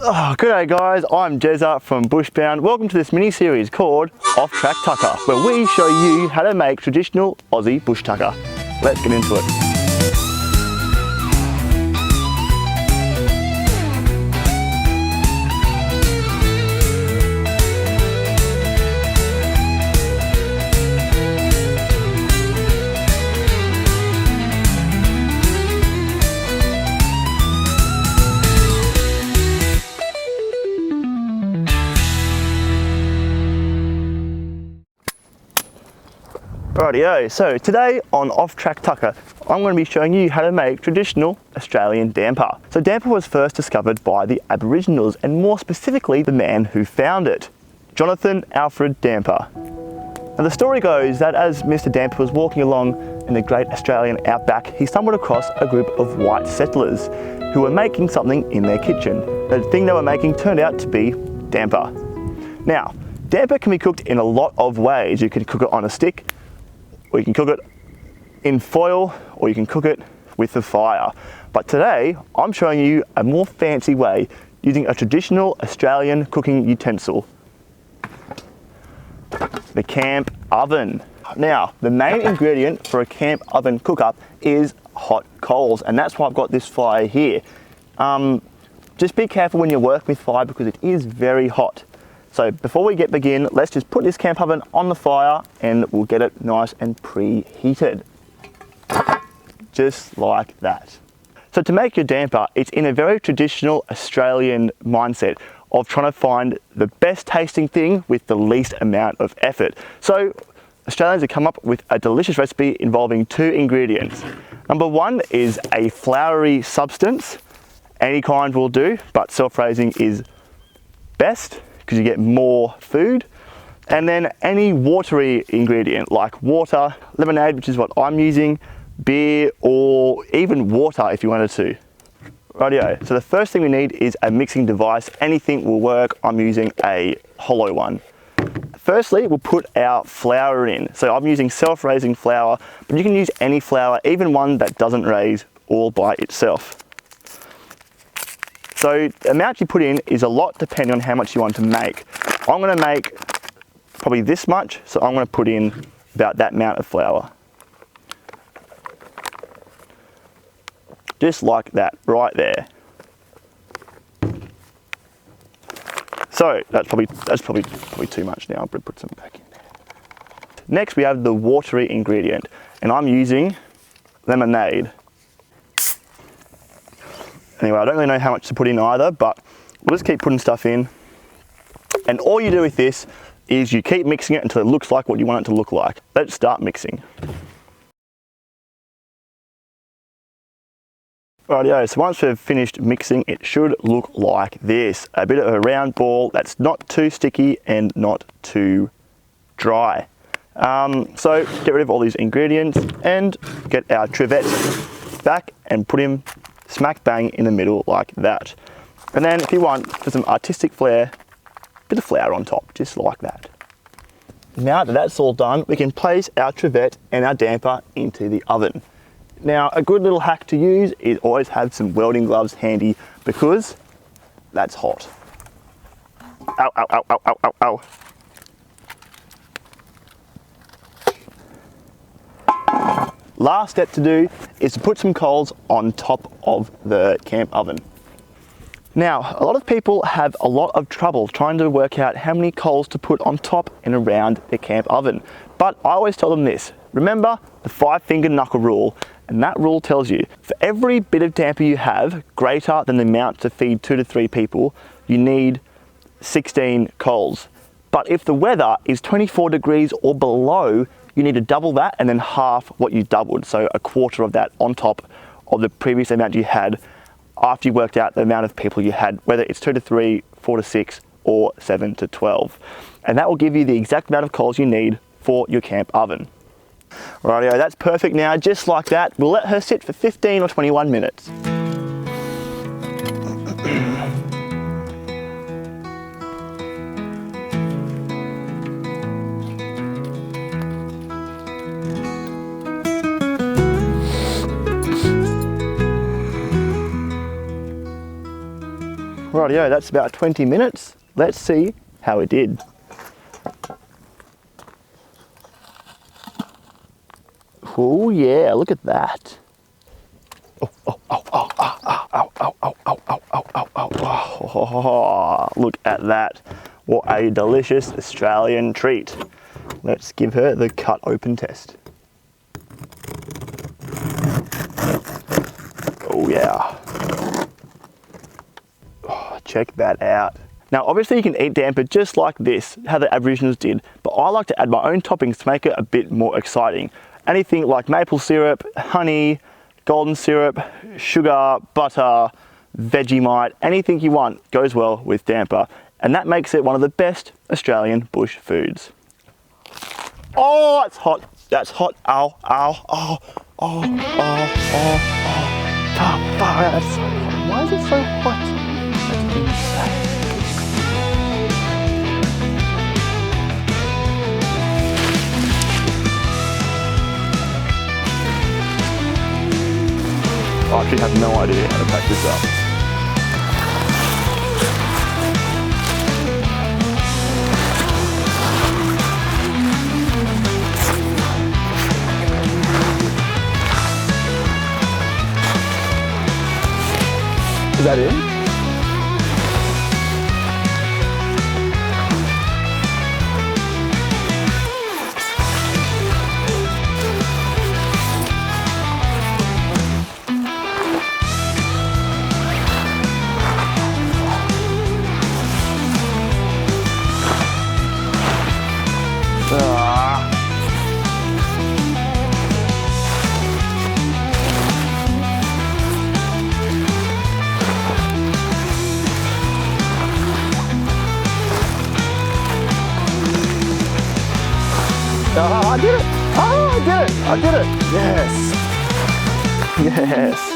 Oh, g'day guys, I'm Jezza from BushBound. Welcome to this mini-series called Off Track Tucker, where we show you how to make traditional Aussie bush tucker. Let's get into it. Rightio, so today on Off Track Tucker, I'm going to be showing you how to make traditional Australian damper. So damper was first discovered by the Aboriginals, and more specifically the man who found it, Jonathan Alfred Damper. Now the story goes that as Mr. Damper was walking along in the great Australian outback, he stumbled across a group of white settlers who were making something in their kitchen. The thing they were making turned out to be damper. Now, damper can be cooked in a lot of ways. You can cook it on a stick, or you can cook it in foil, or you can cook it with the fire. But today, I'm showing you a more fancy way using a traditional Australian cooking utensil, the camp oven. Now, the main ingredient for a camp oven cook-up is hot coals, and that's why I've got this fire here. Just be careful when you work with fire because it is very hot. So before we begin, let's just put this camp oven on the fire and we'll get it nice and preheated. Just like that. So to make your damper, it's in a very traditional Australian mindset of trying to find the best tasting thing with the least amount of effort. So Australians have come up with a delicious recipe involving two ingredients. Number one is a floury substance. Any kind will do, but self-raising is best, because you get more food. And then any watery ingredient like water, lemonade, which is what I'm using, beer, or even water if you wanted to. Rightio, so the first thing we need is a mixing device. Anything will work. I'm using a hollow one. Firstly, we'll put our flour in. So I'm using self-raising flour, but you can use any flour, even one that doesn't raise all by itself. So the amount you put in is a lot depending on how much you want to make. I'm going to make probably this much, so I'm going to put in about that amount of flour. Just like that, right there. So that's probably too much now. I'll put some back in there. Next we have the watery ingredient, and I'm using lemonade. Anyway, I don't really know how much to put in either, but we'll just keep putting stuff in. And all you do with this is you keep mixing it until it looks like what you want it to look like. Let's start mixing. Rightio, so once we've finished mixing, it should look like this. A bit of a round ball that's not too sticky and not too dry. So get rid of all these ingredients and get our trivet back and put him smack bang in the middle like that. And then if you want, for some artistic flair, bit of flour on top, just like that. Now that that's all done, we can place our trivet and our damper into the oven. Now a good little hack to use is always have some welding gloves handy because that's hot. Ow, ow, ow, ow, ow, ow, ow. Last step to do is to put some coals on top of the camp oven. Now, a lot of people have a lot of trouble trying to work out how many coals to put on top and around the camp oven. But I always tell them this, remember the 5-finger knuckle rule, and that rule tells you for every bit of damper you have greater than the amount to feed 2 to 3 people, you need 16 coals. But if the weather is 24 degrees or below, you need to double that and then half what you doubled. So a quarter of that on top of the previous amount you had after you worked out the amount of people you had, whether it's 2 to 3, 4 to 6, or 7 to 12. And that will give you the exact amount of coals you need for your camp oven. Rightio, that's perfect now, just like that. We'll let her sit for 15 or 21 minutes. Rightio, that's about 20 minutes. Let's see how it did. Oh yeah, look at that. Look at that. What a delicious Australian treat. Let's give her the cut open test. Oh yeah. Oh, check that out. Now obviously you can eat damper just like this, how the Aboriginals did, but I like to add my own toppings to make it a bit more exciting. Anything like maple syrup, honey, golden syrup, sugar, butter, Vegemite, anything you want goes well with damper. And that makes it one of the best Australian bush foods. Oh, it's hot. That's hot. Ow, ow, oh, oh, oh, oh, oh. Oh, that's so hot. Why is it so hot? That's insane. I actually have no idea how to pack this up. Is that it? Oh, I did it! Oh, I did it! I did it! Yes! Yes!